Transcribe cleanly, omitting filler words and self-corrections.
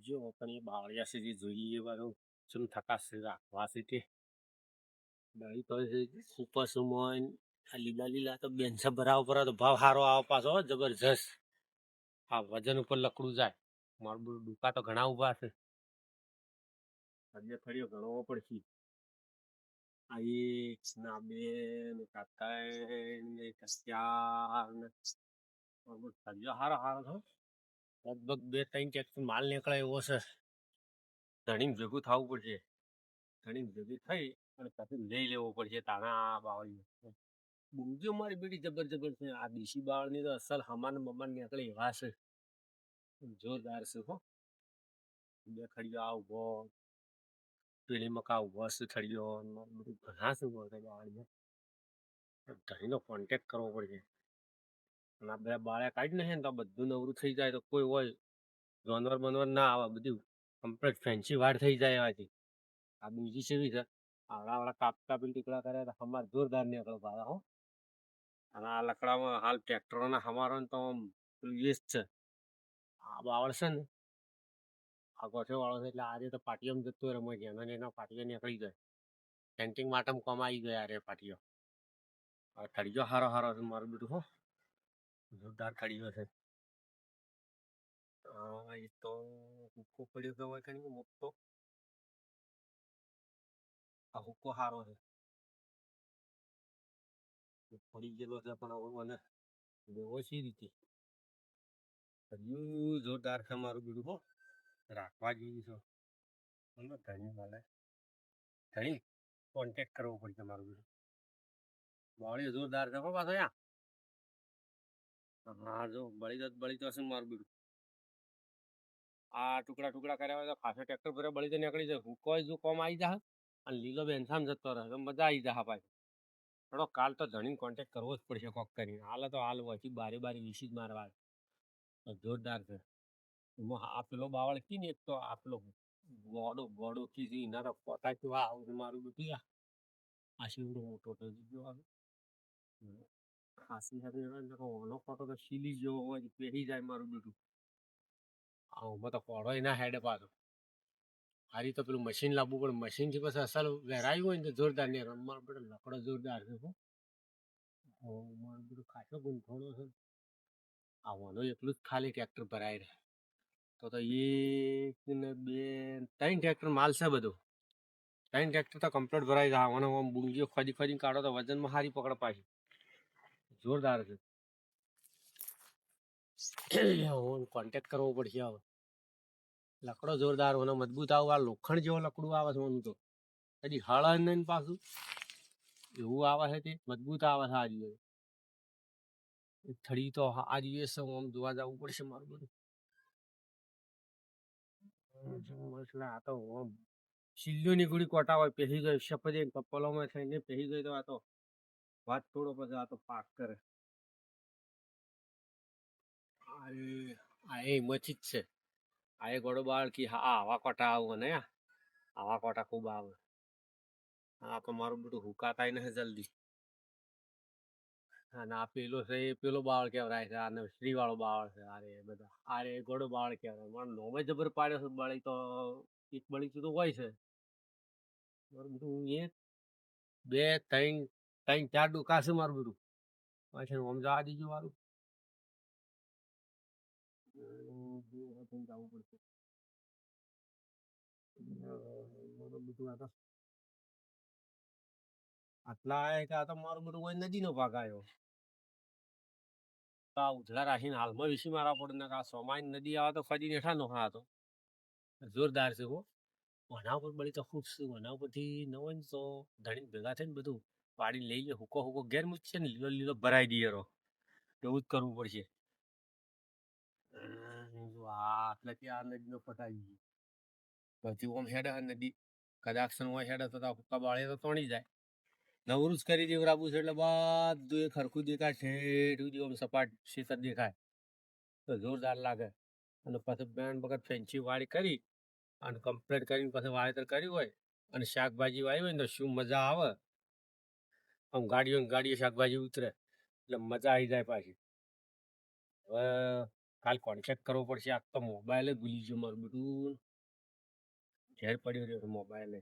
જો પણ એ બાવળિયા સુધી જોઈએ વાળું ચમ થકાશે રાખવા સીટે બાઈ તો સુપર સુમોન આ લીલા લીલા તો બેન્સા ભરાવ પર તો ભાવ સારો આવે પાછો જબરજસ્ત. હા વજન ઉપર લકડું જાય. મારું બધું દુકા તો ઘણા ઊભા છે. ફળીઓ ફળીઓ ગણવો પડશે. આ એક ના બે ને કાકા ને ચાર ને ફળીઓ હારો હારો છો. લગભગ 2-3 ટ્રેક્ટર માલ નીકળે એવો છે. ધણીને ભેગું થવું પડશે. ધણીને ભેગું થઈ અને પછી લઈ લેવો પડશે તાણા બાવળી. બુંગીઓ મારી બેટી જબર છે. આ દેશી બાવળની તો અસલ હમાન મમાન નીકળે એવા છે. જોરદાર છે હો. બે ખડીઓ આ ઉભો પેલી મકા ઉભો છે ખડીઓ બધું ઘણા છે બાવળીમાં. ધણીનો કોન્ટેક્ટ કરવો પડશે. અને આ બે બાળ્યા કાઢી નાખે ને તો બધું નવરું થઈ જાય તો કોઈ હોય જાનવર બનવર ના આવે. બધું કમ્પ્લીટ ફેન્સી વાડ થઈ જાય એવાથી. આ બીજી સેવી છે આવડા કાપી ટીકડા કર્યા તો હમાર જોરદાર નીકળો પાછા હો. અને આ લકડામાં હાલ ટ્રેક્ટરોના હમારો તો વેસ્ટ છે. આ બાવળ છે ને આ ગોઠે વાળો છે એટલે આજે તો પાટીઓમાં જતો રમે છે અને એના પાટીઓ નીકળી જાય. પેન્ટિંગ માટે કોમ આવી ગયા રે પાટીઓ. હવે ખડીયો હારો હારો છે મારું બધું હો. જોરદાર ખડીયો છે. એ તો હુક્કો પડ્યો કહેવાય કઈ મોટો. આ હુક્કો હારો છે. પડી ગયેલો છે પણ હવે મને લેવો સી રીતે. ખડીયું જોરદાર છે મારું બધું હો. રાખવા જેવી છે. ધણી મળે ધણી કોન્ટેક્ટ કરવો પડશે મારું બધું. બાવળી જોરદાર છે હો પાછો યા. હા જો બળી તો હશે મારું બધું. આ ટુકડા કર્યા હોય તો ખાસો ટ્રેક્ટર ભરે બળી તો નીકળી જાય. હુકો જો કોમ આવી જાય અને લીલો બેનસામ જતો રહે તો મજા આવી જાય પાછી. થોડો કાલ તો ધણીને કોન્ટેક્ટ કરવો જ પડશે કોક કરીને. હાલ તો હાલ પછી બારી વિસી જ મારવા. જોરદાર છે. એમાં આ પેલો બાવળ કી ને એક તો આ પેલો ગોડો કી એના તો પોતા કેવા આવું મારું બધું આ શીવડો મોટો થઈ ગયો આવે. ખાસી સાથે ઓનો ફોટો તો શીલી જેવો હોય પહેરી જાય મારું બધું. આમાં તો કોડો ના હેડે પાછો. આ રીતે પેલું મશીન લાવવું પડે. મશીનથી પછી અસલ વેરાયું હોય ને તો જોરદાર નહીં. મારું બધો લકડો જોરદાર છે હો. મારું બધું ખાસો ગૂંથણો છે. આવવાનો એટલું જ ખાલી ટ્રેક્ટર ભરાય રહે તો 1 ને 2 3 ટ્રેક્ટર માલ છે બધું. 3 ટ્રેક્ટર તો કમ્પ્લીટ ભરાઈ જાય. આવવાનો આમ બુંગીઓ ખોદી કાઢો તો વજનમાં સારી પકડ પાછી. જોરદાર છે. કોન્ટેક્ટ કરવો પડશે હવે. લકડો જોરદાર હોનો મજબૂત આવું. આ લોખંડ જેવો લકડું આવે છે ઓનું તો કદી હળ નહીં પાછું એવું આવે છે. તે મજબૂત આવે છે. આ જોઈએ થડી તો આ જોઈએ છે. આમ જોવા જવું પડશે મારું બધું. આ તો શિલ્યો ની ગુડી કોટા હોય પહેરી ગયો શપથે કપલોમાં થઈને પહેરી ગઈ તો આ તો વાત થોડો પછી આ તો પાક કરે. આ એ મચી જ છે. આ એ ગોડો બાળ કે હા આવા કોટા આવું ને આવા કોટા ખૂબ આવે. આ તો મારું બધું હુકાતાય નહીં જલ્દી. અને આ પેલો છે એ પેલો બાવળ કહેવાય છે. આ શ્રી વાળો બાવળ છે. અરે બધા અરે ગોડો બાવળ કહેવાય. મારો નોમે જબર પાડ્યો છે. બળી તો એક બળી તો હોય છે. મારું બધું 1 2 3 4 ડુકા છે મારું બધું. પાછળ આમ જવા દીજો મારું. જવું પડશે. બધું આટલા આ તો મારું બધું હોય નદીનો ભાગ આવ્યો. આ ઉધડા રાખીને હાલમાં વિસી મારવા પડે ને આ સોમાઈ નદી આવે તો ફરી નેઠા નો હતો. જોરદાર છે હો. વના ઉપર બળી તો ખૂબ છે. વના ઉપરથી ન હોય ને તો ધણી ભેગા થઈને બધું પાડી લઈ લે. હુકો ઘેર મૂકશે ને લીલો ભરાઈ દઈએ રો એવું જ કરવું પડશે. એટલે કે આ નદીનો પટાઈ ગઈ પછી ઓમ હેડે નદી કદાચ હેડે તો હુક્કા બાળે તો તોણી જાય. નવરું જ કરી દેવરાબુ છે એટલે બધું એ ખરખું દેખાય છે. આમ સપાટ શીતળ દેખાય તો જોરદાર લાગે. અને પછી બેન વખત ફેન્સી વાળી કરી અને કમ્પ્લીટ કરીને પછી વાવેતર કર્યું હોય અને શાકભાજી વાવી હોય ને તો શું મજા આવે. આમ ગાડીઓ શાકભાજી ઉતરે એટલે મજા આવી જાય પાછી. હવે કાલ કોન્ટેક્ટ કરવો પડશે. આજ તો મોબાઈલ જ ભૂલી ગયો મારું બેટું. ઘેર પડ્યો રહ્યો મોબાઈલ.